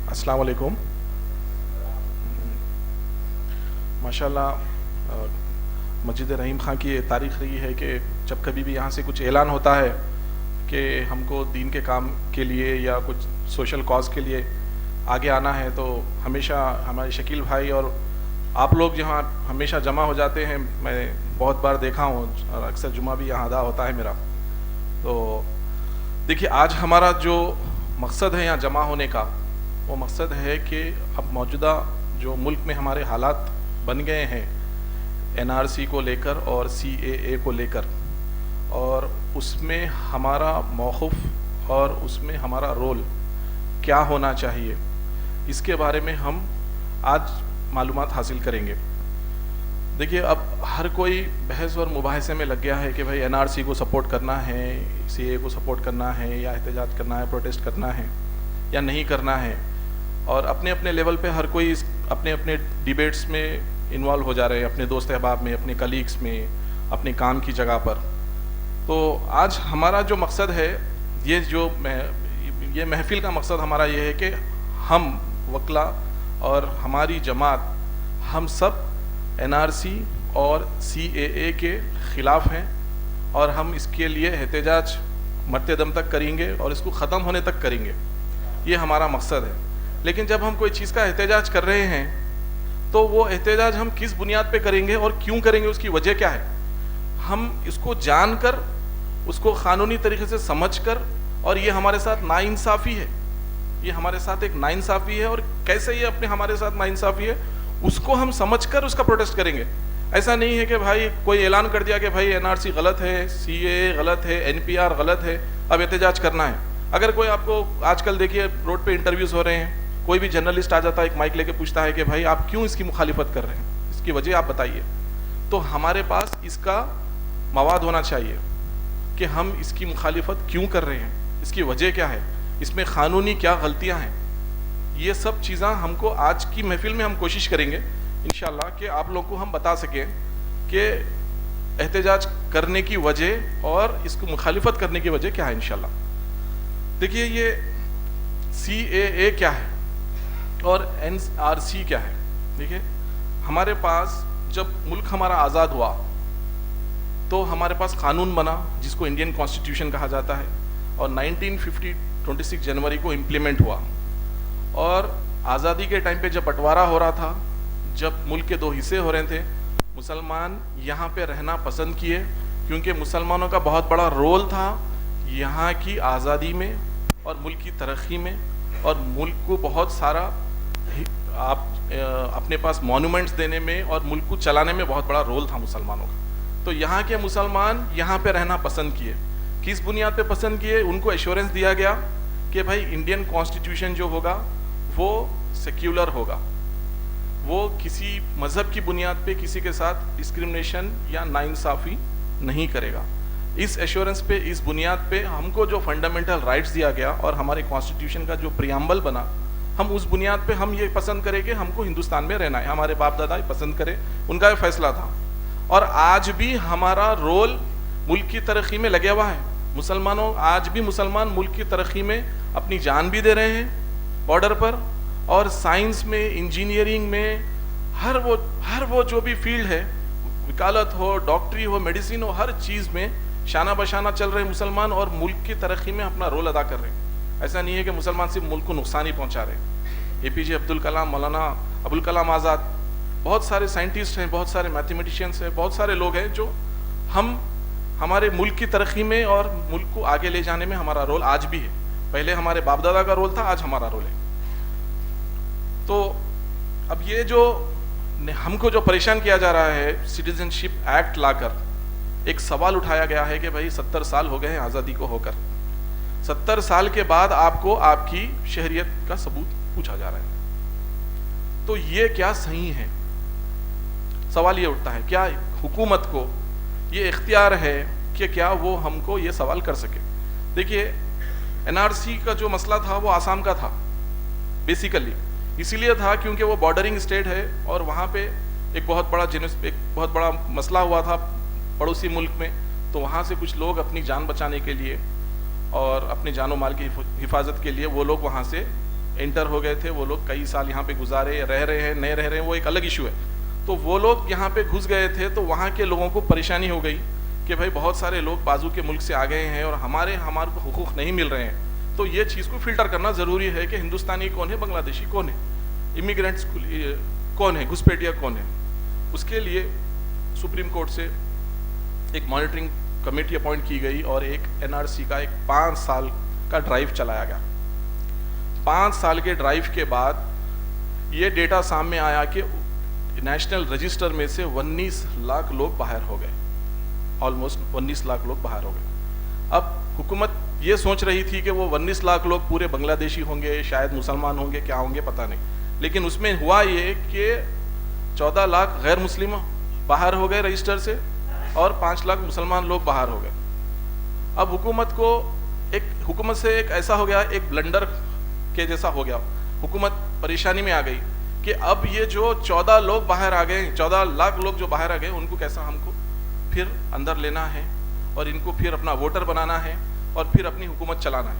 अस्सलाम वालेकुम। माशाल्लाह मस्जिद रहीम खां की ये तारीख़ रही है कि जब कभी भी यहाँ से कुछ ऐलान होता है कि हमको दीन के काम के लिए या कुछ सोशल कॉज के लिए आगे आना है, तो हमेशा हमारे शकील भाई और आप लोग जहाँ हमेशा जमा हो जाते हैं। मैं बहुत बार देखा हूँ और अक्सर जुमा भी यहाँ अदा होता है मेरा। तो देखिए, आज हमारा जो मकसद है यहाँ जमा होने का, वो मकसद है कि अब मौजूदा जो मुल्क में हमारे हालात बन गए हैं एनआरसी को लेकर और सीएए को लेकर, और उसमें हमारा मौक़िफ़ और उसमें हमारा रोल क्या होना चाहिए, इसके बारे में हम आज मालूमात हासिल करेंगे। देखिए, अब हर कोई बहस और मुबाहिसे में लग गया है कि भाई एनआरसी को सपोर्ट करना है, सीएए को सपोर्ट करना है, या एहतजाज करना है, प्रोटेस्ट करना है या नहीं करना है, और अपने अपने लेवल पे हर कोई अपने अपने डिबेट्स में इन्वॉल्व हो जा रहे हैं, अपने दोस्त अहबाब में, अपने कलीग्स में, अपने काम की जगह पर। तो आज हमारा जो मकसद है, ये महफिल का मकसद हमारा ये है कि हम वकला और हमारी जमात, हम सब एनआरसी और सीएए के ख़िलाफ़ हैं और हम इसके लिए एहतजाज मरते दम तक करेंगे और इसको ख़त्म होने तक करेंगे। ये हमारा मकसद है। लेकिन जब हम कोई चीज़ का एहतजाज कर रहे हैं, तो वो एहतजाज हम किस बुनियाद पे करेंगे और क्यों करेंगे, उसकी वजह क्या है, हम इसको जानकर, उसको क़ानूनी तरीके से समझकर, और ये हमारे साथ नाइंसाफ़ी है, ये हमारे साथ एक नाइंसाफ़ी है, और कैसे ये अपने हमारे साथ नाइंसाफ़ी है उसको हम समझकर उसका प्रोटेस्ट करेंगे। ऐसा नहीं है कि भाई कोई ऐलान कर दिया कि भाई एनआरसी गलत है, सीएए गलत है, एनपीआर गलत है, अब एहतजाज करना है। अगर कोई आपको आजकल देखिए रोड पे इंटरव्यूज़ हो रहे हैं, कोई भी जर्नलिस्ट आ जाता है, एक माइक लेके पूछता है कि भाई आप क्यों इसकी मुखालिफत कर रहे हैं, इसकी वजह आप बताइए। तो हमारे पास इसका मवाद होना चाहिए कि हम इसकी मुखालिफत क्यों कर रहे हैं, इसकी वजह क्या है, इसमें क़ानूनी क्या गलतियां हैं। ये सब चीज़ें हमको आज की महफिल में हम कोशिश करेंगे इंशाअल्लाह कि आप लोग को हम बता सकें कि एहतजाज करने की वजह और इसको मुखालिफत करने की वजह क्या है इंशाअल्लाह। देखिए, ये सीएए क्या है और एनआरसी क्या है। देखिए, हमारे पास जब मुल्क हमारा आज़ाद हुआ तो हमारे पास कानून बना जिसको इंडियन कॉन्स्टिट्यूशन कहा जाता है, और 1950 26 जनवरी को इम्प्लीमेंट हुआ। और आज़ादी के टाइम पे जब बंटवारा हो रहा था, जब मुल्क के दो हिस्से हो रहे थे, मुसलमान यहाँ पे रहना पसंद किए क्योंकि मुसलमानों का बहुत बड़ा रोल था यहाँ की आज़ादी में और मुल्क की तरक्की में, और मुल्क को बहुत सारा आप अपने पास मॉन्यूमेंट्स देने में और मुल्क को चलाने में बहुत बड़ा रोल था मुसलमानों का। तो यहाँ के मुसलमान यहाँ पे रहना पसंद किए। किस बुनियाद पे पसंद किए? उनको एश्योरेंस दिया गया कि भाई इंडियन कॉन्स्टिट्यूशन जो होगा वो सेक्युलर होगा, वो किसी मज़हब की बुनियाद पे किसी के साथ डिस्क्रिमिनेशन या नाइंसाफ़ी नहीं करेगा। इस एश्योरेंस पे, इस बुनियाद पे हमको जो फंडामेंटल राइट्स दिया गया और हमारे कॉन्स्टिट्यूशन का जो प्रियम्बल बना, हम उस बुनियाद पे हम ये पसंद करें कि हमको हिंदुस्तान में रहना है। हमारे बाप दादा ये पसंद करें, उनका ये फैसला था। और आज भी हमारा रोल मुल्क की तरक्की में लगे हुआ है। मुसलमानों, आज भी मुसलमान मुल्क की तरक्की में अपनी जान भी दे रहे हैं बॉर्डर पर, और साइंस में, इंजीनियरिंग में, हर वो जो भी फील्ड है, वकालत हो, डॉक्टरी हो, मेडिसिन हो, हर चीज़ में शाना बशाना चल रहे मुसलमान और मुल्क की तरक्की में अपना रोल अदा कर रहे हैं। ऐसा नहीं है कि मुसलमान सिर्फ मुल्क को नुकसान ही पहुंचा रहे। एपीजे अब्दुल कलाम, मौलाना अबुल कलाम आज़ाद, बहुत सारे साइंटिस्ट हैं, बहुत सारे मैथमेटिशियंस हैं, बहुत सारे लोग हैं जो हमारे मुल्क की तरक्की में और मुल्क को आगे ले जाने में हमारा रोल आज भी है। पहले हमारे बाप दादा का रोल था, आज हमारा रोल है। तो अब ये जो हमको जो परेशान किया जा रहा है, सिटीजनशिप एक्ट लाकर एक सवाल उठाया गया है कि भाई 70 साल हो गए हैं आज़ादी को होकर, 70 साल के बाद आपको आपकी शहरियत का सबूत पूछा जा रहा है। तो ये क्या सही है? सवाल ये उठता है, क्या हुकूमत को ये इख्तियार है कि क्या वो हमको ये सवाल कर सके। देखिए, एनआरसी का जो मसला था वो आसाम का था बेसिकली, इसीलिए था क्योंकि वो बॉर्डरिंग स्टेट है और वहाँ पे एक बहुत बड़ा मसला हुआ था पड़ोसी मुल्क में। तो वहाँ से कुछ लोग अपनी जान बचाने के लिए और अपने जानो माल की हिफाजत के लिए वो लोग वहाँ से एंटर हो गए थे। वो लोग कई साल यहाँ पे गुजारे, रह रहे हैं, नहीं रह रहे हैं, वो एक अलग इशू है। तो वो लोग यहाँ पे घुस गए थे, तो वहाँ के लोगों को परेशानी हो गई कि भाई बहुत सारे लोग बाजू के मुल्क से आ गए हैं और हमारे को हुकूक नहीं मिल रहे हैं। तो ये चीज़ को फिल्टर करना ज़रूरी है कि हिंदुस्तानी कौन है, बांग्लादेशी कौन है, इमिग्रेंट्स कौन है, घुसपैठिया कौन है। उसके लिए सुप्रीम कोर्ट से एक मॉनिटरिंग कमेटी अपॉइंट की गई और एक एनआरसी का एक 5 साल का ड्राइव चलाया गया। 5 साल के ड्राइव के बाद ये डेटा सामने आया कि नेशनल रजिस्टर में से 19 लाख लोग बाहर हो गए, ऑलमोस्ट 19 लाख लोग बाहर हो गए। अब हुकूमत ये सोच रही थी कि वो 19 लाख लोग पूरे बांग्लादेशी होंगे, शायद मुसलमान होंगे, क्या होंगे पता नहीं, लेकिन उसमें हुआ ये कि 14 लाख गैर मुस्लिम बाहर हो गए रजिस्टर से और 5 लाख मुसलमान लोग बाहर हो गए। अब हुकूमत से एक ऐसा हो गया, एक ब्लंडर के जैसा हो गया, हुकूमत परेशानी में आ गई कि अब ये जो 14 लोग बाहर आ गए, 14 लाख लोग जो बाहर आ गए, उनको कैसा हमको फिर अंदर लेना है और इनको फिर अपना वोटर बनाना है और फिर अपनी हुकूमत चलाना है।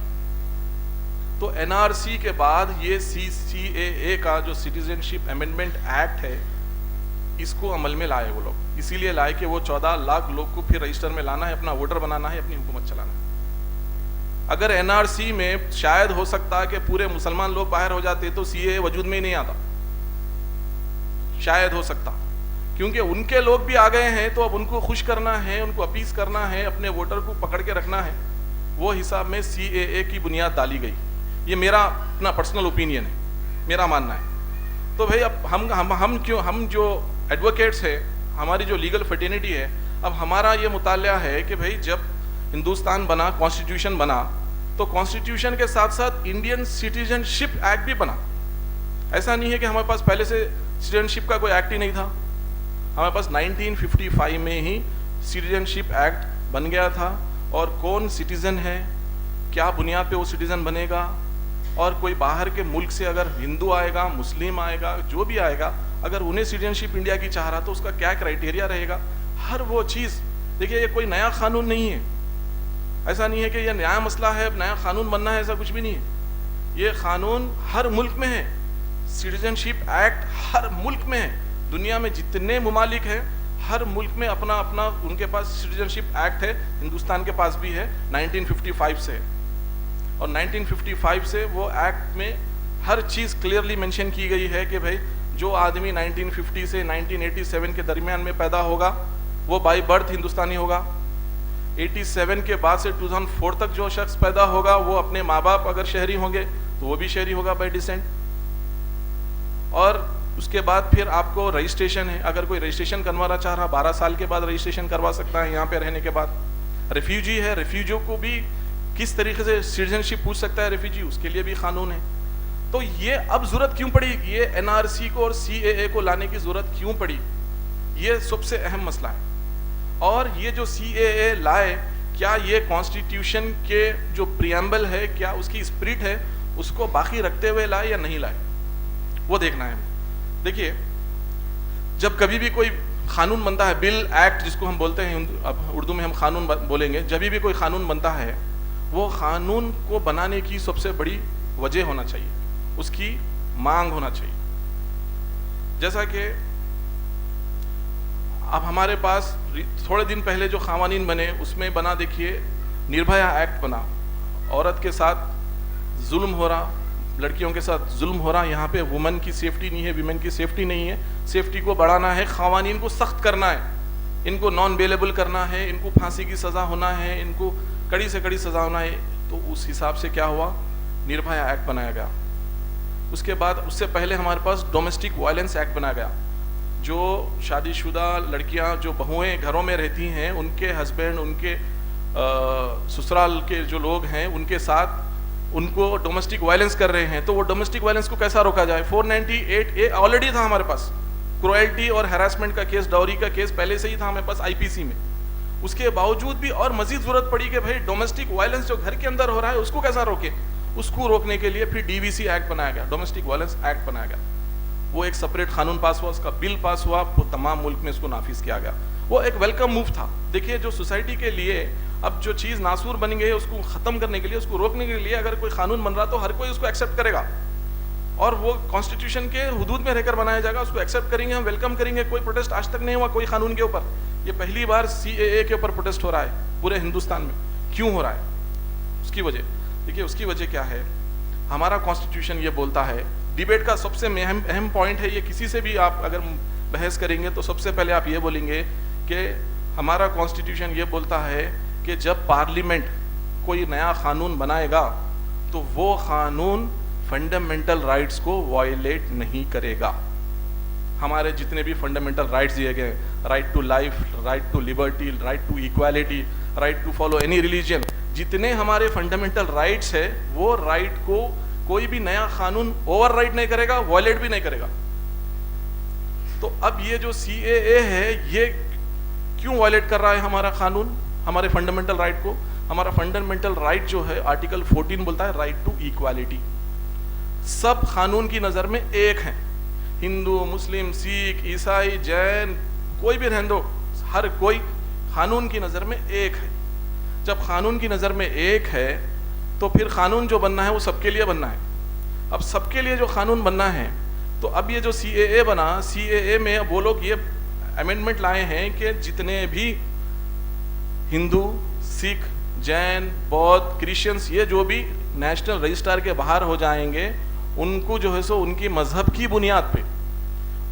तो एनआरसी के बाद ये CCAA का जो सिटीजनशिप अमेंडमेंट एक्ट है, इसको अमल में लाए वो लोग। इसीलिए लाए कि वो 14 लाख लोग को फिर रजिस्टर में लाना है, अपना वोटर बनाना है, अपनी हुकूमत चलाना है। अगर एनआरसी में शायद हो सकता है कि पूरे मुसलमान लोग बाहर हो जाते तो CAA वजूद में ही नहीं आता, शायद हो सकता, क्योंकि उनके लोग भी आ गए हैं तो अब उनको खुश करना है, उनको अपीस करना है, अपने वोटर को पकड़ के रखना है। वो हिसाब में CAA की बुनियाद डाली गई। ये मेरा अपना पर्सनल ओपिनियन है, मेरा मानना है। तो भाई अब हम जो एडवोकेट्स हैं, हमारी जो लीगल फर्टिनिटी है, अब हमारा ये मुताल्या है कि भाई जब हिंदुस्तान बना, कॉन्स्टिट्यूशन बना, तो कॉन्स्टिट्यूशन के साथ साथ इंडियन सिटीजनशिप एक्ट भी बना। ऐसा नहीं है कि हमारे पास पहले से सिटीजनशिप का कोई एक्ट ही नहीं था। हमारे पास 1955 में ही सिटीजनशिप एक्ट बन गया था और कौन सिटीजन है, क्या बुनियाद पे वो सिटीजन बनेगा, और कोई बाहर के मुल्क से अगर हिंदू आएगा, मुस्लिम आएगा, जो भी आएगा, अगर उन्हें सिटीजनशिप इंडिया की चाह रहा तो उसका क्या क्राइटेरिया रहेगा, हर वो चीज़। देखिए, ये कोई नया कानून नहीं है, ऐसा नहीं है कि यह नया मसला है, अब नया कानून बनना है, ऐसा कुछ भी नहीं है। ये कानून हर मुल्क में है, सिटीजनशिप एक्ट हर मुल्क में है। दुनिया में जितने मुमालिक हैं, हर मुल्क में अपना अपना उनके पास सिटीजनशिप एक्ट है। हिंदुस्तान के पास भी है, 1955 से, और 1955 से वो एक्ट में हर चीज़ क्लियरली मेंशन की गई है कि भाई जो आदमी 1950 से 1987 के दरमियान में पैदा होगा वो बाई बर्थ हिंदुस्तानी होगा। 87 के बाद से 2004 तक जो शख्स पैदा होगा वो अपने माँ बाप अगर शहरी होंगे तो वो भी शहरी होगा बाई डिसेंट। और उसके बाद फिर आपको रजिस्ट्रेशन है, अगर कोई रजिस्ट्रेशन करवाना चाह रहा 12 साल के बाद रजिस्ट्रेशन करवा सकता है यहाँ पे रहने के बाद। रेफ्यूजी है, रेफ्यूजियों को भी किस तरीके से सिटीजनशिप पूछ सकता है रेफ्यूजी, उसके लिए भी कानून है। तो ये अब जरूरत क्यों पड़ी, ये एनआरसी को और CAA को लाने की जरूरत क्यों पड़ी, ये सबसे अहम मसला है। और ये जो CAA लाए, क्या ये कॉन्स्टिट्यूशन के जो प्रियम्बल है, क्या उसकी स्पिरिट है, उसको बाकी रखते हुए लाए या नहीं लाए, वो देखना है। देखिए, जब कभी भी कोई कानून बनता है, बिल, एक्ट जिसको हम बोलते हैं, अब उर्दू में हम कानून बोलेंगे, जब भी कोई कानून बनता है, वो कानून को बनाने की सबसे बड़ी वजह होना चाहिए, उसकी मांग होना चाहिए। जैसा कि अब हमारे पास थोड़े दिन पहले जो कानून बने उसमें बना, देखिए, निर्भया एक्ट बना, औरत के साथ जुल्म हो रहा, लड़कियों के साथ जुल्म हो रहा, यहाँ पे वुमेन की सेफ्टी नहीं है, वीमेन की सेफ्टी नहीं है। सेफ्टी को बढ़ाना है, कानून को सख्त करना है, इनको नॉन बेलेबल करना है, इनको फांसी की सज़ा होना है, इनको कड़ी से कड़ी सज़ा होना है। तो उस हिसाब से क्या हुआ, निर्भया एक्ट बनाया गया। उसके बाद उससे पहले हमारे पास डोमेस्टिक वायलेंस एक्ट बनाया गया, जो शादीशुदा लड़कियां, जो बहुएं घरों में रहती हैं, उनके हस्बैंड, उनके ससुराल के जो लोग हैं, उनके साथ उनको डोमेस्टिक वायलेंस कर रहे हैं, तो वो डोमेस्टिक वायलेंस को कैसा रोका जाए। 498A ऑलरेडी था हमारे पास, क्रुएल्टी और हैरासमेंट का केस, डाउरी का केस पहले से ही था हमारे पास IPC में। उसके बावजूद भी और मजीद जरूरत पड़ी कि भाई डोमेस्टिक वायलेंस जो घर के अंदर हो रहा है उसको कैसा रोके, उसको रोकने के लिए फिर डीवीसी एक्ट बनाया गया, डोमेस्टिक वायलेंस एक्ट बनाया गया। वो एक सेपरेट कानून पास हुआ, उसका बिल पास हुआ, वो तमाम मुल्क में इसको नाफिज किया गया। वो एक वेलकम मूव था। देखिए, जो सोसाइटी के लिए अब जो चीज़ नासूर बन गई है उसको ख़त्म करने के लिए, उसको रोकने के लिए अगर कोई कानून बन रहा तो हर कोई उसको एक्सेप्ट करेगा और वो कॉन्स्टिट्यूशन के हुदूद में रहकर बनाया जाएगा, उसको एक्सेप्ट करेंगे, हम वेलकम करेंगे। कोई प्रोटेस्ट आज तक नहीं हुआ कोई कानून के ऊपर। ये पहली बार CAA के ऊपर प्रोटेस्ट हो रहा है पूरे हिंदुस्तान में। क्यों हो रहा है? उसकी वजह देखिए, उसकी वजह क्या है? हमारा कॉन्स्टिट्यूशन ये बोलता है, डिबेट का सबसे अहम पॉइंट है ये, किसी से भी आप अगर बहस करेंगे तो सबसे पहले आप ये बोलेंगे कि हमारा कॉन्स्टिट्यूशन ये बोलता है कि जब पार्लियामेंट कोई नया कानून बनाएगा तो वो कानून फंडामेंटल राइट्स को वायलेट नहीं करेगा। हमारे जितने भी फंडामेंटल राइट्स दिए गए, right to life, right to liberty, right to equality, right to follow any religion, जितने हमारे फंडामेंटल राइट्स है वो राइट को कोई भी नया कानून ओवरराइड नहीं करेगा, वायलेट भी नहीं करेगा। तो अब ये जो CAA है ये क्यों वायलेट कर रहा है हमारा कानून, हमारे फंडामेंटल राइट को? हमारा फंडामेंटल राइट जो है आर्टिकल 14 बोलता है राइट टू इक्वालिटी। सब कानून की नजर में एक हैं, हिंदू, मुस्लिम, सिख, ईसाई, जैन, कोई भी रहने दो, हर कोई कानून की नजर में एक है। जब कानून की नजर में एक है तो फिर कानून जो बनना है वो सबके लिए बनना है। अब सबके लिए जो कानून बनना है तो अब ये जो CAA बना, CAA में वो लोग ये अमेंडमेंट लाए हैं कि जितने भी हिंदू, सिख, जैन, बौद्ध, क्रिश्चियंस, ये जो भी नेशनल रजिस्ट्रार के बाहर हो जाएंगे उनको जो है सो उनकी मजहब की बुनियाद पे,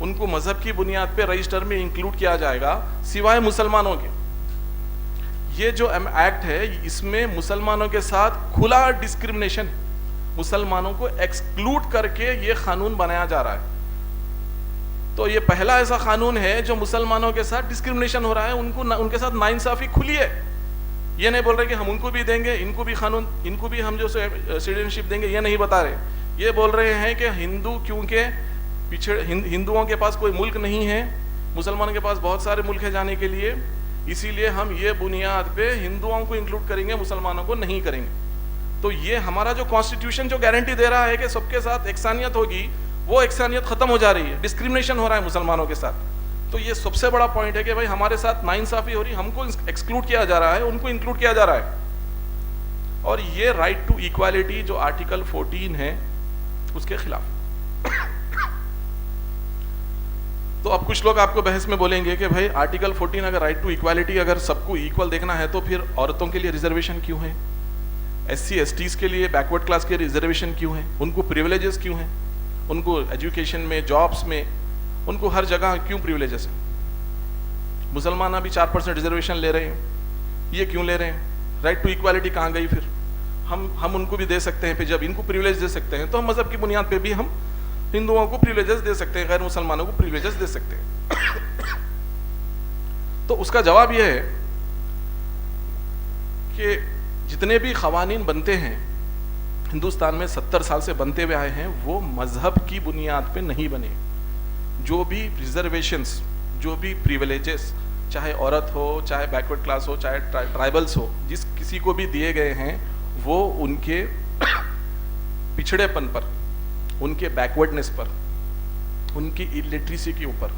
उनको मजहब की बुनियाद पे रजिस्टर में इंक्लूड किया जाएगा, सिवाय मुसलमानों के। ये जो एक्ट है इसमें मुसलमानों के साथ खुला डिस्क्रिमिनेशन, मुसलमानों को एक्सक्लूड करके ये कानून बनाया जा रहा है। तो ये पहला ऐसा कानून है जो मुसलमानों के साथ डिस्क्रिमिनेशन हो रहा है, उनके साथ नाइंसाफी खुली है। ये नहीं बोल रहे कि हम उनको भी देंगे, इनको भी कानून, इनको भी हम जो सिटीजनशिप देंगे, ये नहीं बता रहे। ये बोल रहे हैं कि हिंदू, क्योंकि पिछड़े हिंदुओं के पास कोई मुल्क नहीं है, मुसलमानों के पास बहुत सारे मुल्क है जाने के लिए, इसीलिए हम ये बुनियाद पे हिंदुओं को इंक्लूड करेंगे, मुसलमानों को नहीं करेंगे। तो ये हमारा जो कॉन्स्टिट्यूशन जो गारंटी दे रहा है कि सबके साथ एकसानियत होगी, वो एकसानियत खत्म हो जा रही है, डिस्क्रिमिनेशन हो रहा है मुसलमानों के साथ। तो ये सबसे बड़ा पॉइंट है कि भाई हमारे साथ नाइंसाफी हो रही, हमको एक्सक्लूड किया जा रहा है, उनको इंक्लूड किया जा रहा है। और ये राइट टू इक्वालिटी जो आर्टिकल 14 है उसके खिलाफ। तो अब कुछ लोग आपको बहस में बोलेंगे कि भाई आर्टिकल 14 अगर राइट टू इक्वालिटी, अगर सबको इक्वल देखना है तो फिर औरतों के लिए रिजर्वेशन क्यों है, SC STs के लिए, बैकवर्ड क्लास के रिजर्वेशन क्यों है, उनको प्रिविलेजेस क्यों हैं, उनको एजुकेशन में, जॉब्स में, उनको हर जगह क्यों प्रिविलेजेस है? मुसलमान अभी 4% रिजर्वेशन ले रहे हैं, ये क्यों ले रहे हैं? राइट टू इक्वालिटी कहाँ गई फिर? हम उनको भी दे सकते हैं, फिर जब इनको प्रिविलेज दे सकते हैं तो हम मजहब की बुनियाद पे भी हम हिंदुओं को प्रिविलेजेस दे सकते हैं, गैर मुसलमानों को प्रिविलेजेस दे सकते हैं। तो उसका जवाब यह है कि जितने भी क़वानीन बनते हैं हिंदुस्तान में 70 साल से बनते हुए आए हैं, वो मजहब की बुनियाद पे नहीं बने। जो भी रिजर्वेशंस, जो भी प्रिविलेजेस, चाहे औरत हो, चाहे बैकवर्ड क्लास हो, चाहे ट्राइबल्स हो, जिस किसी को भी दिए गए हैं, वो उनके पिछड़ेपन पर, उनके बैकवर्डनेस पर, उनकी इलिटरेसी के ऊपर।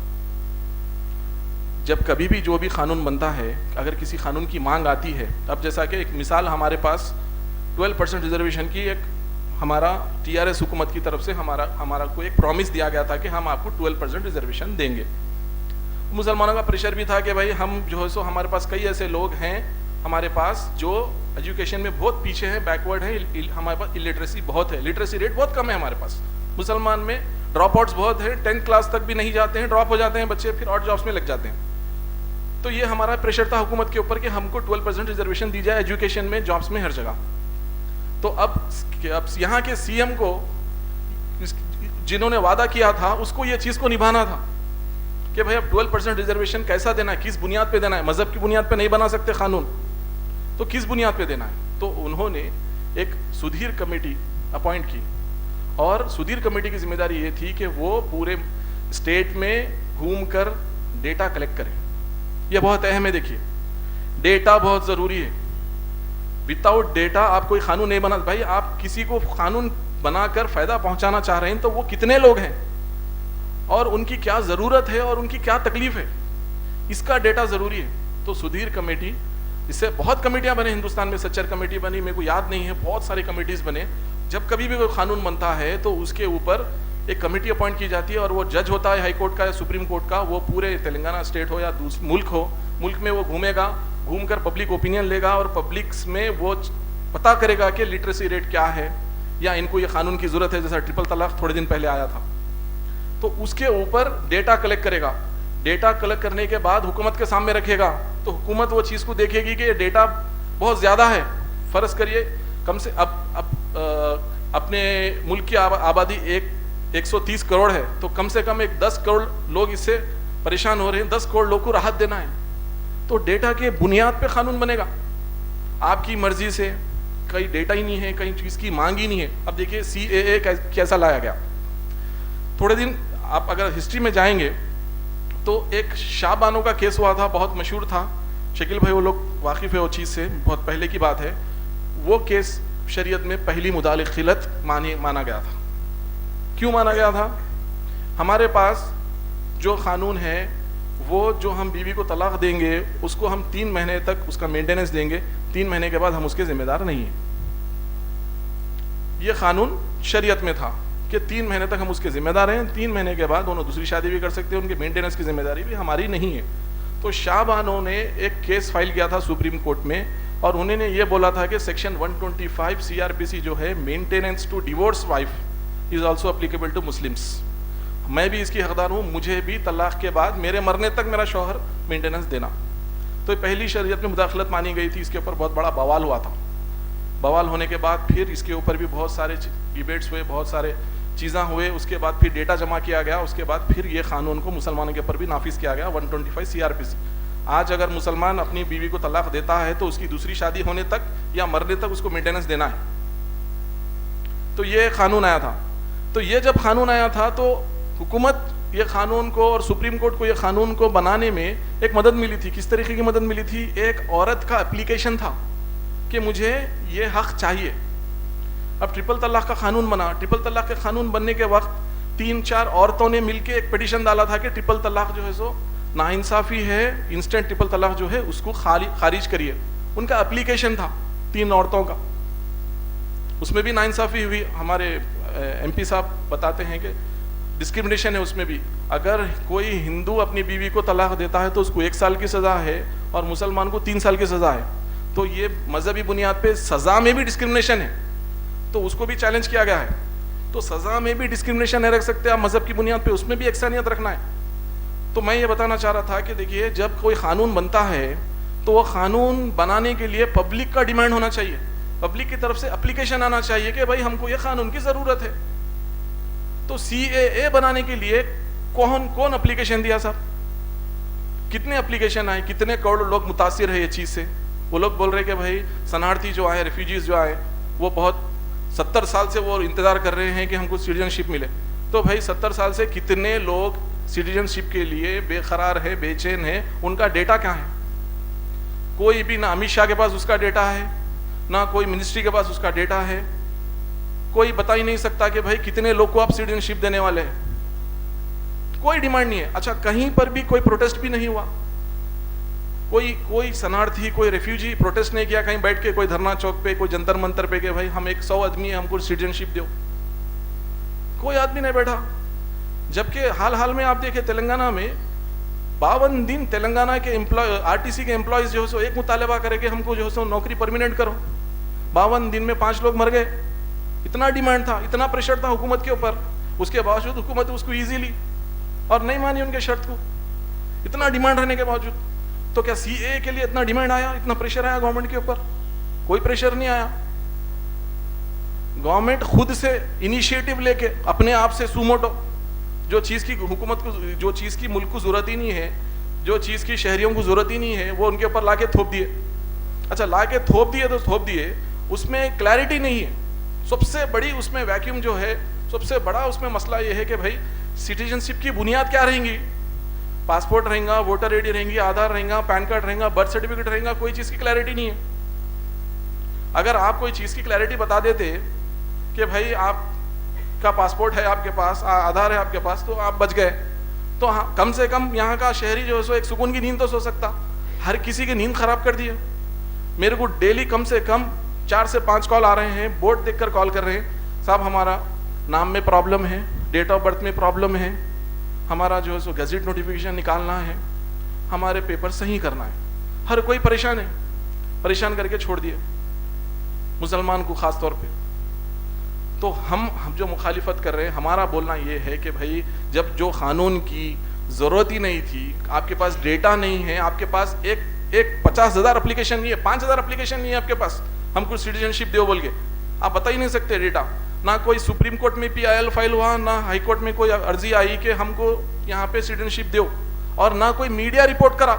जब कभी भी जो भी कानून बनता है, अगर किसी कानून की मांग आती है, अब जैसा कि एक मिसाल हमारे पास 12% रिजर्वेशन की एक हमारा TRS हुकूमत की तरफ से हमारा को एक प्रॉमिस दिया गया था कि हम आपको 12% रिजर्वेशन देंगे। मुसलमानों का प्रेशर भी था कि भाई हम जो है सो हमारे पास कई ऐसे लोग हैं हमारे पास जो एजुकेशन में बहुत पीछे हैं, बैकवर्ड है, हमारे पास इलिटरेसी बहुत है, लिटरेसी रेट बहुत कम है हमारे पास। मुसलमान में ड्रॉप आउट्स बहुत है, 10th क्लास तक भी नहीं जाते हैं, ड्रॉप हो जाते हैं बच्चे, फिर और जॉब्स में लग जाते हैं। तो ये हमारा प्रेशर था हुकूमत के ऊपर कि हमको 12% रिजर्वेशन दी जाए एजुकेशन में, जॉब्स में, हर जगह। तो अब यहाँ के CM को, जिन्होंने वादा किया था, उसको ये चीज़ को निभाना था कि भाई अब 12% रिजर्वेशन कैसा देना है, किस बुनियाद पे देना है? मजहब की बुनियाद पे नहीं बना सकते कानून, तो किस बुनियाद पे देना है? तो उन्होंने एक सुधीर कमेटी अपॉइंट की, और सुधीर कमेटी की जिम्मेदारी ये थी कि वो पूरे स्टेट में घूमकर डेटा कलेक्ट करें। यह बहुत अहम है। देखिए, डेटा बहुत ज़रूरी है। विदाउट डेटा आप कोई कानून नहीं बना। भाई आप किसी को कानून बनाकर फ़ायदा पहुंचाना चाह रहे हैं तो वो कितने लोग हैं और उनकी क्या ज़रूरत है और उनकी क्या तकलीफ है, इसका डेटा ज़रूरी है। तो सुधीर कमेटी, इससे बहुत कमेटियां बने हिंदुस्तान में, सच्चर कमेटी बनी, मेरे को याद नहीं है, बहुत सारी कमेटीज बने। जब कभी भी कोई कानून बनता है तो उसके ऊपर एक कमेटी अपॉइंट की जाती है और वो जज होता है हाई कोर्ट का या सुप्रीम कोर्ट का, वो पूरे तेलंगाना स्टेट हो या मुल्क में वो घूमेगा, घूमकर पब्लिक ओपिनियन लेगा और पब्लिक में वो पता करेगा कि लिटरेसी रेट क्या है या इनको ये कानून की जरूरत है। जैसा ट्रिपल तलाक थोड़े दिन पहले आया था, तो उसके ऊपर डेटा कलेक्ट करेगा। डेटा कलेक्ट करने के बाद हुकूमत के सामने रखेगा, तो हुकूमत वो चीज़ को देखेगी कि ये डेटा बहुत ज़्यादा है। फ़र्ज़ करिए कम से अपने मुल्क की आबादी 130 करोड़ है, तो कम से कम 10 करोड़ लोग इससे परेशान हो रहे हैं, 10 करोड़ लोग को राहत देना है। तो डेटा के बुनियाद पे कानून बनेगा। आपकी मर्जी से कहीं डेटा ही नहीं है, कहीं चीज़ की मांग ही नहीं है। अब देखिए CAA कैसा लाया गया। थोड़े दिन आप अगर हिस्ट्री में जाएंगे तो एक शाहबानो का केस हुआ था, बहुत मशहूर था। शकील भाई वो लोग वाकिफ़ है वो चीज़ से, बहुत पहले की बात है। वो केस शरीयत में पहली मुदाल खिलत माना गया था। क्यों माना गया था? हमारे पास जो कानून है वो जो हम बीवी को तलाक देंगे उसको हम 3 महीने तक उसका मेंटेनेंस देंगे, 3 महीने के बाद हम उसके जिम्मेदार नहीं हैं। ये कानून शरीयत में था कि 3 महीने तक हम उसके जिम्मेदार हैं, 3 महीने के बाद दोनों दूसरी शादी भी कर सकते हैं, उनके मेंटेनेंस की जिम्मेदारी भी हमारी नहीं है। तो शाहबानो ने एक केस फाइल किया था सुप्रीम कोर्ट में और उन्होंने ये बोला था कि सेक्शन 125 CRPC जो है, maintenance to divorce wife is also applicable to Muslims. मैं भी इसकी हकदार हूँ, मुझे भी तलाक के बाद मेरे मरने तक मेरा शौहर मेंटेनेंस देना। तो पहली शरीयत में मुदाखलत मानी गई थी। इसके ऊपर बहुत बड़ा बवाल हुआ था। बवाल होने के बाद फिर इसके ऊपर भी बहुत सारे डिबेट्स हुए, बहुत सारे चीज़ें हुए। उसके बाद फिर डेटा जमा किया गया, उसके बाद फिर ये कानून को मुसलमानों के ऊपर भी नाफिज किया गया, 125 CRPC। आज अगर मुसलमान अपनी बीवी को तलाक देता है तो उसकी दूसरी शादी होने तक या मरने तक उसको मेंटेनेंस देना है। तो ये कानून आया था। तो ये जब कानून आया था तो हुकूमत ये कानून को और सुप्रीम कोर्ट को ये कानून को बनाने में एक मदद मिली थी। किस तरीके की मदद मिली थी? एक औरत का एप्लीकेशन था कि मुझे ये हक चाहिए। अब ट्रिपल तलाक का कानून बना। ट्रिपल तलाक के कानून बनने के वक्त 3-4 औरतों ने मिलकर एक पिटीशन डाला था कि ट्रिपल तलाक जो है सो नाइंसाफ़ी है, इंस्टेंट ट्रिपल तलाक जो है उसको खारिज करिए। उनका एप्लीकेशन था 3 औरतों का, उसमें भी नाइंसाफ़ी हुई। हमारे MP साहब बताते हैं कि डिस्क्रिमिनेशन है उसमें भी। अगर कोई हिंदू अपनी बीवी को तलाक देता है तो उसको 1 साल की सज़ा है और मुसलमान को 3 साल की सज़ा है। तो ये मजहबी बुनियाद पे सज़ा में भी डिस्क्रिमिनेशन है, तो उसको भी चैलेंज किया गया है। तो सज़ा में भी डिस्क्रिमिनेशन नहीं रख सकते आप मजहब की बुनियाद पे, उसमें भी एकसानियत रखना है। तो मैं ये बताना चाह रहा था कि देखिए, जब कोई कानून बनता है तो वो कानून बनाने के लिए पब्लिक का डिमांड होना चाहिए, पब्लिक की तरफ से एप्लीकेशन आना चाहिए कि भाई हमको ये कानून की ज़रूरत है। तो CAA बनाने के लिए कौन एप्लीकेशन दिया साहब? कितने एप्लीकेशन आए, कितने करोड़ लोग मुतासिर है ये चीज़ से। वो लोग बोल रहे कि भाई शरणार्थी जो आए, रेफ्यूजीज जो आए, वो बहुत 70 साल से वो इंतज़ार कर रहे हैं कि हमको सिटीजनशिप मिले। तो भाई 70 साल से कितने लोग सिटीजनशिप के लिए बेकरार है, बेचैन है, उनका डेटा क्या है? कोई भी ना अमित शाह के पास उसका डेटा है, ना कोई मिनिस्ट्री के पास उसका डेटा है। कोई बता ही नहीं सकता कि भाई कितने लोग को आप सिटीजनशिप देने वाले हैं। कोई डिमांड नहीं है। अच्छा, कहीं पर भी कोई प्रोटेस्ट भी नहीं हुआ। कोई शरणार्थी, कोई रेफ्यूजी प्रोटेस्ट नहीं किया कहीं बैठ के, कोई धरना चौक पे, कोई जंतर मंतर पे कि भाई हम 100 आदमी है, हमको सिटीजनशिप दो। कोई आदमी नहीं बैठा। जबकि हाल में आप देखें तेलंगाना में 52 दिन तेलंगाना के RTC के एम्प्लॉयज जो है सो एक मुतालबा करे कि हमको जो है सो नौकरी परमानेंट करो। 52 दिन में 5 लोग मर गए। इतना डिमांड था, इतना प्रेशर था हुकूमत के ऊपर, उसके बावजूद हुकूमत उसको इजीली और नहीं मानी उनके शर्त को। इतना डिमांड रहने के बावजूद तो क्या CAA के लिए इतना डिमांड आया, इतना प्रेशर आया गवर्नमेंट के ऊपर? कोई प्रेशर नहीं आया। गवर्नमेंट खुद से इनिशिएटिव लेके अपने आप से सुमोटो, जो चीज़ की हुकूमत को, जो चीज़ की मुल्क को ज़रूरत ही नहीं है, जो चीज़ की शहरियों को ज़रूरत ही नहीं है, वो उनके ऊपर लाके थोप दिए। अच्छा, लाके थोप दिए तो थोप दिए, उसमें क्लैरिटी नहीं है। सबसे बड़ी उसमें वैक्यूम जो है, सबसे बड़ा उसमें मसला ये है कि भाई सिटीजनशिप की बुनियाद क्या रहेंगी? पासपोर्ट रहेगा, वोटर आईडी रहेंगी, आधार रहेगा, पैन कार्ड रहेगा, बर्थ सर्टिफिकेट रहेगा, कोई चीज़ की क्लैरिटी नहीं है। अगर आप कोई चीज़ की क्लैरिटी बता देते कि भाई आपका पासपोर्ट है आपके पास, आधार है आपके पास, तो आप बच गए। तो हाँ, कम से कम यहाँ का शहरी जो है सो एक सुकून की नींद तो सो सकता। हर किसी की नींद खराब कर दी है। मेरे को डेली कम से कम 4 से 5 कॉल आ रहे हैं, बोर्ड देखकर कॉल कर रहे हैं, साहब हमारा नाम में प्रॉब्लम है, डेट ऑफ बर्थ में प्रॉब्लम है, हमारा जो है सो गैजेट नोटिफिकेशन निकालना है, हमारे पेपर सही करना है। हर कोई परेशान है, परेशान करके छोड़ दिए मुसलमान को खास तौर पे। तो हम जो मुखालिफत कर रहे हैं, हमारा बोलना ये है कि भाई जब जो कानून की ज़रूरत ही नहीं थी, आपके पास डेटा नहीं है, आपके पास एक 50,000 एप्लीकेशन नहीं है, 5,000 एप्लीकेशन नहीं है आपके पास, हमको सिटीजनशिप दो बोल के आप बता ही नहीं सकते डेटा। ना कोई सुप्रीम कोर्ट में PIL फाइल हुआ, ना हाई कोर्ट में कोई अर्जी आई कि हमको यहाँ पे सिटीजनशिप दो, और ना कोई मीडिया रिपोर्ट करा।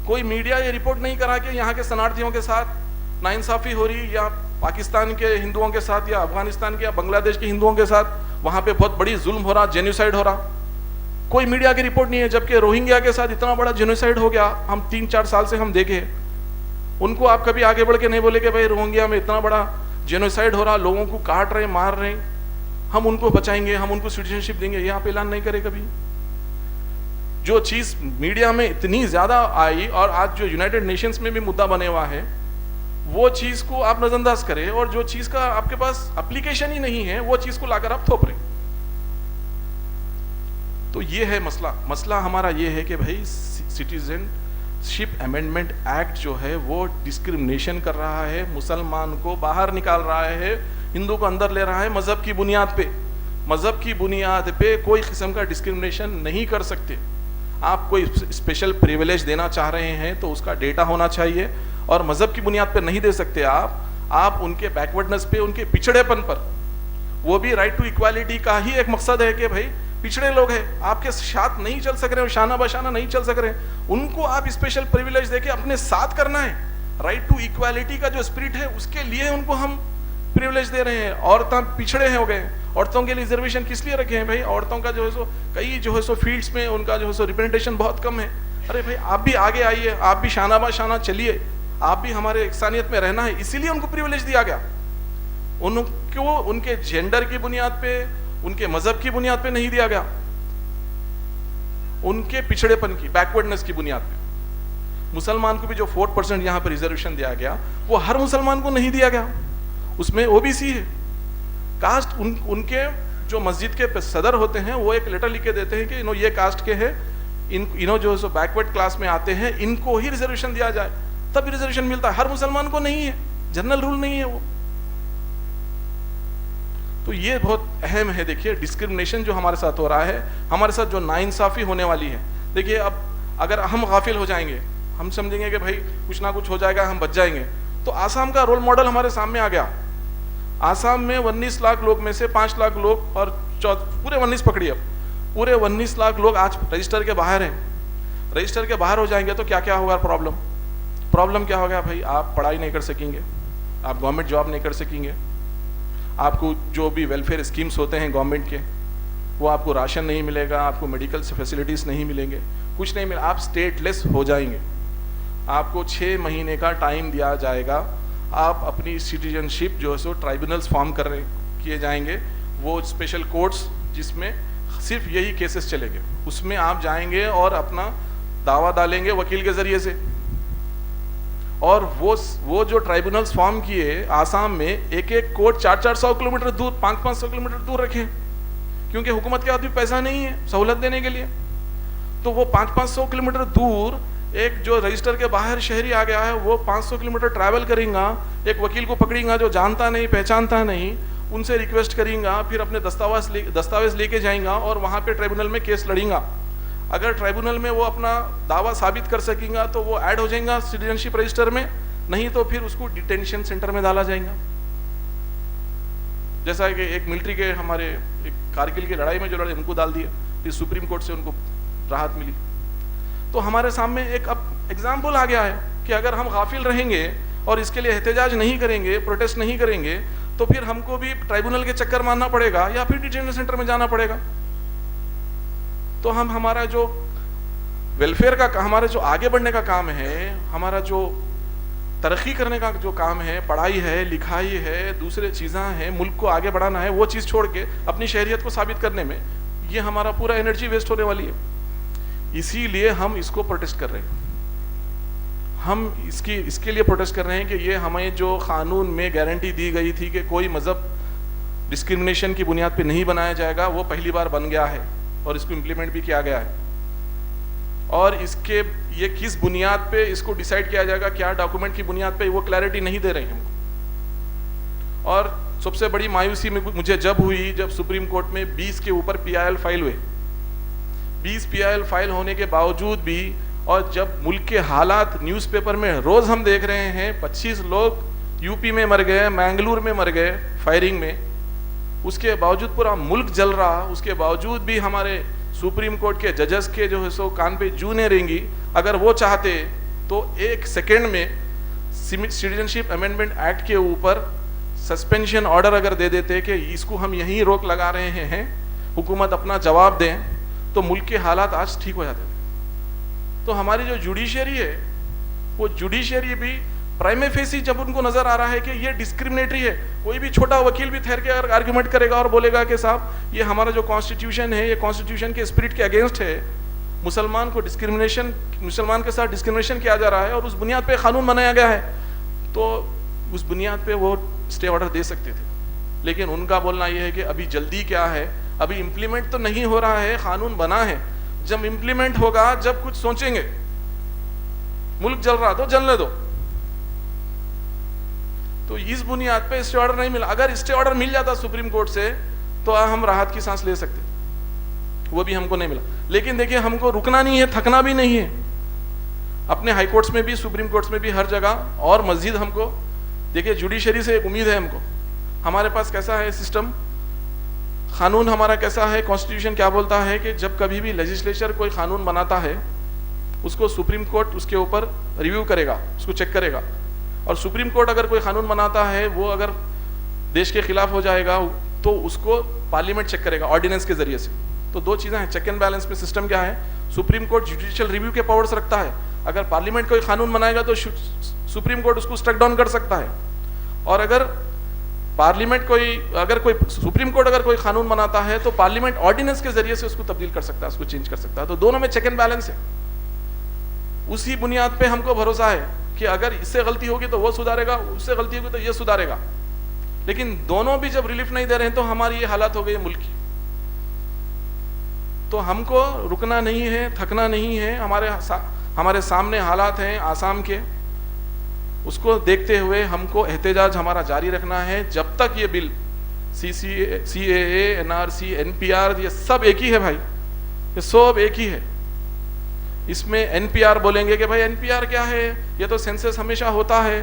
कोई मीडिया ये रिपोर्ट नहीं करा कि यहाँ के शरणार्थियों के साथ नाइंसाफ़ी हो रही, या पाकिस्तान के हिंदुओं के साथ, या अफगानिस्तान के या बांग्लादेश के हिंदुओं के साथ वहाँ पे बहुत बड़ी जुल्म हो रहा, जेनोसाइड हो रहा। कोई मीडिया की रिपोर्ट नहीं है। जबकि रोहिंग्या के साथ इतना बड़ा जेनोसाइड हो गया, हम 3-4 साल से हम देखे। उनको आप कभी आगे बढ़ के नहीं बोले कि भाई रोहिंग्या में इतना बड़ा जेनोसाइड हो रहा, लोगों को काट रहे, मार रहे, हम उनको बचाएंगे, हम उनको सिटीजनशिप देंगे, ये आप ऐलान नहीं करे कभी। जो चीज़ मीडिया में इतनी ज़्यादा आई और आज जो यूनाइटेड नेशंस में भी मुद्दा बने हुआ है, वो चीज़ को आप नज़रअंदाज करें, और जो चीज़ का आपके पास एप्लीकेशन ही नहीं है, वो चीज़ को लाकर आप थोप रहे। तो ये है मसला हमारा ये है कि भाई सिटीजनशिप अमेंडमेंट एक्ट जो है वो डिस्क्रिमिनेशन कर रहा है, मुसलमान को बाहर निकाल रहा है, हिंदू को अंदर ले रहा है। मजहब की बुनियाद पे कोई किस्म का डिस्क्रिमिनेशन नहीं कर सकते। आप कोई स्पेशल प्रिविलेज देना चाह रहे हैं तो उसका डेटा होना चाहिए, और मजहब की बुनियाद पे नहीं दे सकते आप उनके बैकवर्डनेस पे, उनके पिछड़ेपन पर। वो भी राइट टू इक्वालिटी का ही एक मकसद है कि भाई पिछड़े लोग हैं, आपके साथ नहीं चल सक रहे, शाना बशाना नहीं चल सक रहे, उनको आप स्पेशल प्रिविलेज देके अपने साथ करना है। राइट टू इक्वालिटी का जो स्पिरिट है उसके लिए उनको हम प्रिविलेज दे रहे हैं। औरतें पिछड़े हो गए, औरतों के लिए रिजर्वेशन किस लिए रखे हैं भाई? औरतों का जो है सो कई जो है सो फील्ड्स में उनका जो है सो रिप्रेजेंटेशन बहुत कम है। अरे भाई आप भी आगे आइए, आप भी शाना बशाना चलिए, आप भी हमारे इंसानियत में रहना है, इसीलिए उनको प्रिविलेज दिया गया। उनको उनके जेंडर की बुनियाद पे, उनके मजहब की बुनियाद पे नहीं दिया गया, उनके पिछड़ेपन की, बैकवर्डनेस की बुनियाद पे। मुसलमान को भी जो 4% यहाँ पर रिजर्वेशन दिया गया, वो हर मुसलमान को नहीं दिया गया, उसमें OBC है। कास्ट उनके जो मस्जिद के सदर होते हैं वो एक लेटर लिख के देते हैं कि ये कास्ट के हैं, इन जो सो बैकवर्ड क्लास में आते हैं, इनको ही रिजर्वेशन दिया जाए, तब रिजर्वेशन मिलता है। हर मुसलमान को नहीं है, जनरल रूल नहीं है वो। तो ये बहुत अहम है। देखिए डिस्क्रिमिनेशन जो हमारे साथ हो रहा है, हमारे साथ जो नाइंसाफ़ी होने वाली है। देखिए अब अगर हम गाफिल हो जाएंगे, हम समझेंगे कि भाई कुछ ना कुछ हो जाएगा, हम बच जाएंगे, तो आसाम का रोल मॉडल हमारे सामने आ गया। आसाम में 19 लाख लोग में से 5 लाख लोग, और पूरे 19 पकड़िए, अब पूरे 19 लाख लोग आज रजिस्टर के बाहर हैं। रजिस्टर के बाहर हो जाएंगे तो क्या क्या होगा? प्रॉब्लम क्या होगा भाई? आप पढ़ाई नहीं कर सकेंगे, आप गवर्नमेंट जॉब नहीं कर सकेंगे, आपको जो भी वेलफेयर स्कीम्स होते हैं गवर्नमेंट के, वो आपको राशन नहीं मिलेगा, आपको मेडिकल फैसिलिटीज़ नहीं मिलेंगे, कुछ नहीं मिलेगा, आप स्टेटलेस हो जाएंगे। आपको 6 महीने का टाइम दिया जाएगा, आप अपनी सिटीजनशिप जो है सो ट्राइब्यूनल्स फॉर्म किए जाएंगे, वो स्पेशल कोर्ट्स जिसमें सिर्फ यही केसेस चलेंगे, उसमें आप जाएंगे और अपना दावा डालेंगे वकील के ज़रिए से। और वो जो ट्राइब्यूनल्स फॉर्म किए आसाम में, एक एक कोर्ट 400-400 किलोमीटर दूर, 500-500 किलोमीटर दूर रखें, क्योंकि हुकूमत के हाथ में पैसा नहीं है सहूलत देने के लिए। तो वो 500-500 किलोमीटर दूर एक जो रजिस्टर के बाहर शहरी आ गया है, वो 500 किलोमीटर ट्रैवल करेगा, एक वकील को पकड़ेगा जो जानता नहीं पहचानता नहीं, उनसे रिक्वेस्ट करेगा, फिर अपने दस्तावेज लेके जाएगा और वहाँ पे ट्राइब्यूनल में केस लड़ेगा। अगर ट्राइब्यूनल में वो अपना दावा साबित कर सकेगा तो वो ऐड हो जाएगा सिटीजनशिप रजिस्टर में, नहीं तो फिर उसको डिटेंशन सेंटर में डाला जाएगा। जैसा कि एक मिलिट्री के हमारे एक कारगिल की लड़ाई में जो लड़े उनको डाल दिया, फिर सुप्रीम कोर्ट से उनको राहत मिली। तो हमारे सामने एक अब एग्जाम्पल आ गया है कि अगर हम गाफिल रहेंगे और इसके लिए एहतजाज नहीं करेंगे, प्रोटेस्ट नहीं करेंगे, तो फिर हमको भी ट्राइब्यूनल के चक्कर मारना पड़ेगा या फिर डिटेंशन सेंटर में जाना पड़ेगा। तो हम हमारा जो वेलफेयर का हमारा जो आगे बढ़ने का काम है, हमारा जो तरक्की करने का जो काम है, पढ़ाई है, लिखाई है, दूसरे चीज़ें हैं, मुल्क को आगे बढ़ाना है, वो चीज़ छोड़ के अपनी शहरियत को साबित करने में ये हमारा पूरा एनर्जी वेस्ट होने वाली है। इसीलिए हम इसको प्रोटेस्ट कर रहे हैं। हम इसके लिए प्रोटेस्ट कर रहे हैं कि ये हमें जो कानून में गारंटी दी गई थी कि कोई मज़हब डिस्क्रिमिनेशन की बुनियाद पे नहीं बनाया जाएगा, वो पहली बार बन गया है और इसको इम्प्लीमेंट भी किया गया है। और ये किस बुनियाद पे इसको डिसाइड किया जाएगा, क्या डॉक्यूमेंट की बुनियाद पे, वो क्लैरिटी नहीं दे रहे हैं हमको। और सबसे बड़ी मायूसी मुझे जब हुई जब सुप्रीम कोर्ट में 20 के ऊपर PIL फाइल हुए। 20 PIL फाइल होने के बावजूद भी, और जब मुल्क के हालात न्यूज़पेपर में रोज हम देख रहे हैं, 25 लोग यूपी में मर गए, मैंगलोर में मर गए फायरिंग में, उसके बावजूद पूरा मुल्क जल रहा, उसके बावजूद भी हमारे सुप्रीम कोर्ट के जजेस के जो है सो कान पे जू नहीं रहेंगी। अगर वो चाहते तो 1 सेकेंड में सिटीजनशिप अमेंडमेंट एक्ट के ऊपर सस्पेंशन ऑर्डर अगर दे देते कि इसको हम यहीं रोक लगा रहे हैं, हुकूमत अपना जवाब दें, तो मुल्क के हालात आज ठीक हो जाते थे। तो हमारी जो जुडिशरी है, वो जुडिशरी भी प्राइमे फेसी जब उनको नजर आ रहा है कि ये डिस्क्रिमिनेटरी है, कोई भी छोटा वकील भी ठहर के आर्गुमेंट करेगा और बोलेगा कि साहब ये हमारा जो कॉन्स्टिट्यूशन है, ये कॉन्स्टिट्यूशन के स्पिरिट के अगेंस्ट है, मुसलमान के साथ डिस्क्रिमिनेशन किया जा रहा है और उस बुनियाद पे कानून बनाया गया है, तो उस बुनियाद पे वो स्टे ऑर्डर दे सकते थे। लेकिन उनका बोलना ये है कि अभी जल्दी क्या है, अभी इम्प्लीमेंट तो नहीं हो रहा है, कानून बना है, जब इम्प्लीमेंट होगा, जब कुछ सोचेंगे। मुल्क जल रहा तो जलने दो। तो इस बुनियाद पे स्टे ऑर्डर नहीं मिला। अगर स्टे ऑर्डर मिल जाता सुप्रीम कोर्ट से तो हम राहत की सांस ले सकते, वो भी हमको नहीं मिला। लेकिन देखिए, हमको रुकना नहीं है, थकना भी नहीं है। अपने हाई कोर्ट्स में भी, सुप्रीम कोर्ट्स में भी, हर जगह और मस्जिद हमको, देखिए जुडिशरी से एक उम्मीद है हमको। हमारे पास कैसा है सिस्टम, कानून हमारा कैसा है, कॉन्स्टिट्यूशन क्या बोलता है कि जब कभी भी लेजिस्लेचर कोई कानून बनाता है, उसको सुप्रीम कोर्ट उसके ऊपर रिव्यू करेगा, उसको चेक करेगा। और सुप्रीम कोर्ट अगर कोई कानून बनाता है, वो अगर देश के खिलाफ हो जाएगा, तो उसको पार्लियामेंट चेक करेगा ऑर्डिनेंस के जरिए से। तो दो चीज़ें हैं, चेक एंड बैलेंस में सिस्टम क्या है, सुप्रीम कोर्ट जुडिशियल रिव्यू के पावर्स रखता है। अगर पार्लियामेंट कोई कानून बनाएगा तो सुप्रीम कोर्ट उसको स्ट्रक डाउन कर सकता है। और अगर सुप्रीम कोर्ट अगर कोई कानून बनाता है तो पार्लियामेंट ऑर्डिनेंस के जरिए से उसको तब्दील कर सकता है, उसको चेंज कर सकता है। तो दोनों में चेक एंड बैलेंस है। उसी बुनियाद पे हमको भरोसा है कि अगर इससे गलती होगी तो वो सुधारेगा, उससे गलती होगी तो ये सुधारेगा। लेकिन दोनों भी जब रिलीफ नहीं दे रहे हैं तो हमारी ये हालत हो गई है मुल्क की। तो हमको रुकना नहीं है, थकना नहीं है। हमारे सामने हालात हैं आसाम के, उसको देखते हुए हमको एहतजाज हमारा जारी रखना है जब तक ये बिल CAA, NRC, NPR, ये सब एक ही है भाई, ये सब एक ही है। इसमें NPR बोलेंगे कि भाई NPR क्या है, ये तो सेंसस हमेशा होता है,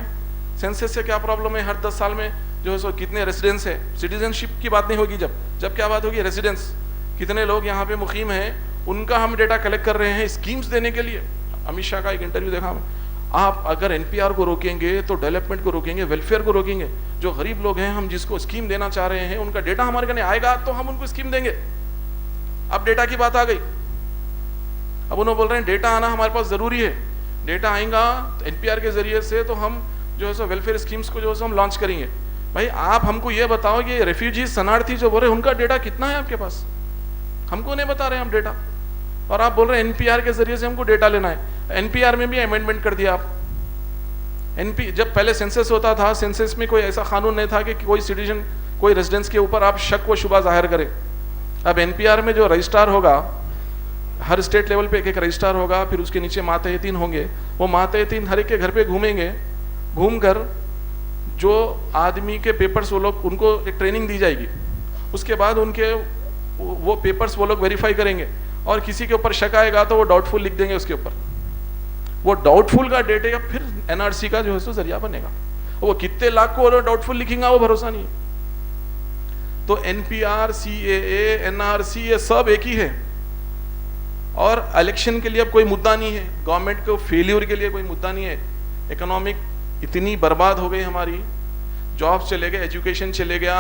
सेंसस से क्या प्रॉब्लम है, हर 10 साल में जो है सो कितने रेसिडेंस है। सिटीजनशिप की बात नहीं होगी, जब क्या बात होगी, रेसिडेंस, कितने लोग यहाँ पे मुकीम हैं, उनका हम डेटा कलेक्ट कर रहे हैं स्कीम्स देने के लिए। अमित शाह का एक इंटरव्यू देखा मैं, आप अगर NPR को रोकेंगे तो डेवलपमेंट को रोकेंगे, वेलफेयर को रोकेंगे। जो गरीब लोग हैं, हम जिसको स्कीम देना चाह रहे हैं, उनका डेटा हमारे कने आएगा तो हम उनको स्कीम देंगे। अब डेटा की बात आ गई, अब उन्होंने बोल रहे हैं डेटा आना हमारे पास जरूरी है, डेटा आएगा तो NPR के जरिए से तो हम जो है सो वेलफेयर स्कीम्स को जो है सो हम लॉन्च करेंगे। भाई आप हमको ये बताओ कि रेफ्यूजी शरणार्थी जो बोल रहे हैं उनका डेटा कितना है आपके पास, हमको नहीं बता रहे हम डेटा, और आप बोल रहे हैं NPR के जरिए से हमको डेटा लेना है। NPR में भी अमेंडमेंट कर दिया आप। जब पहले सेंसस होता था, सेंसस में कोई ऐसा कानून नहीं था कि कोई सिटीजन, कोई रेजिडेंस के ऊपर आप शक व शुबा जाहिर करें। अब NPR में जो रजिस्ट्रार होगा, हर स्टेट लेवल पे एक रजिस्ट्रार होगा, फिर उसके नीचे मातहतीन होंगे। वो मातहतीन हर एक के घर पे घूमेंगे, घूमकर जो आदमी के पेपर्स वो लोग, उनको एक ट्रेनिंग दी जाएगी, उसके बाद उनके वो पेपर्स वो लोग वेरीफाई करेंगे, और किसी के ऊपर शक आएगा तो वो डाउटफुल लिख देंगे उसके ऊपर। वो डाउटफुल का डेटे का फिर NRC का जो है सो जरिया बनेगा। वो कितने लाख को डाउटफुल लिखेंगे वो भरोसा नहीं है। तो NPR, CAA, NRC ये सब एक ही है। और इलेक्शन के लिए अब कोई मुद्दा नहीं है, गवर्नमेंट को फेल्यूर के लिए कोई मुद्दा नहीं है। इकोनॉमिक इतनी बर्बाद हो गई हमारी, जॉब्स चले गए, एजुकेशन चले गया,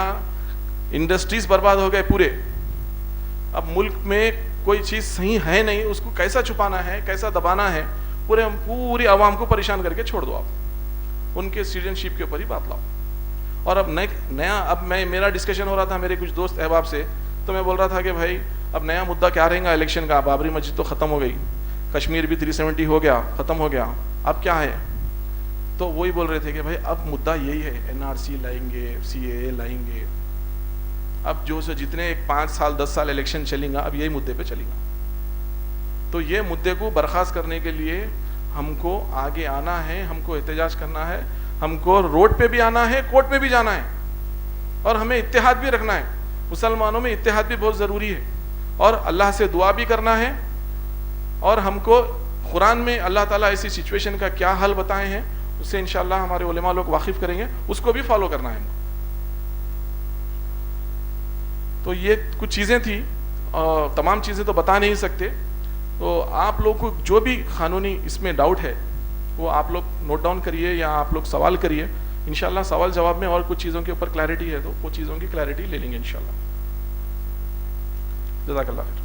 इंडस्ट्रीज बर्बाद हो गए पूरे। अब मुल्क में कोई चीज़ सही है नहीं, उसको कैसा छुपाना है, कैसा दबाना है, पूरी आवाम को परेशान करके छोड़ दो आप, उनके सिटीजनशिप के ऊपर ही बात लाओ। और अब नया अब मेरा डिस्कशन हो रहा था मेरे कुछ दोस्त अहबाब से, तो मैं बोल रहा था कि भाई अब नया मुद्दा क्या रहेगा इलेक्शन का, बाबरी मस्जिद तो ख़त्म हो गई, कश्मीर भी 370 हो गया, ख़त्म हो गया, अब क्या है? तो वही बोल रहे थे कि भाई अब मुद्दा यही है, NRC लाएंगे, CAA लाएंगे, अब जो से जितने 5 साल 10 साल इलेक्शन चलेगा अब यही मुद्दे पे चलेगा। तो ये मुद्दे को बर्खास्त करने के लिए हमको आगे आना है, हमको एहतजाज करना है, हमको रोड पे भी आना है, कोर्ट में भी जाना है, और हमें इत्तेहाद भी रखना है। मुसलमानों में इत्तेहाद भी बहुत ज़रूरी है, और अल्लाह से दुआ भी करना है, और हमको कुरान में अल्लाह ताला ऐसी सिचुएशन का क्या हल बताए हैं उससे इंशाअल्लाह हमारे उलेमा लोग वाकिफ करेंगे, उसको भी फॉलो करना है हमको। तो ये कुछ चीज़ें थी, तमाम चीज़ें तो बता नहीं सकते, तो आप लोग को जो भी कानूनी इसमें डाउट है वो आप लोग नोट डाउन करिए या आप लोग सवाल करिए, इंशाअल्लाह सवाल जवाब में और कुछ चीज़ों के ऊपर क्लैरिटी है तो वो चीज़ों की क्लैरिटी ले लेंगे इंशाअल्लाह। जज़ाकल्लाह खैर।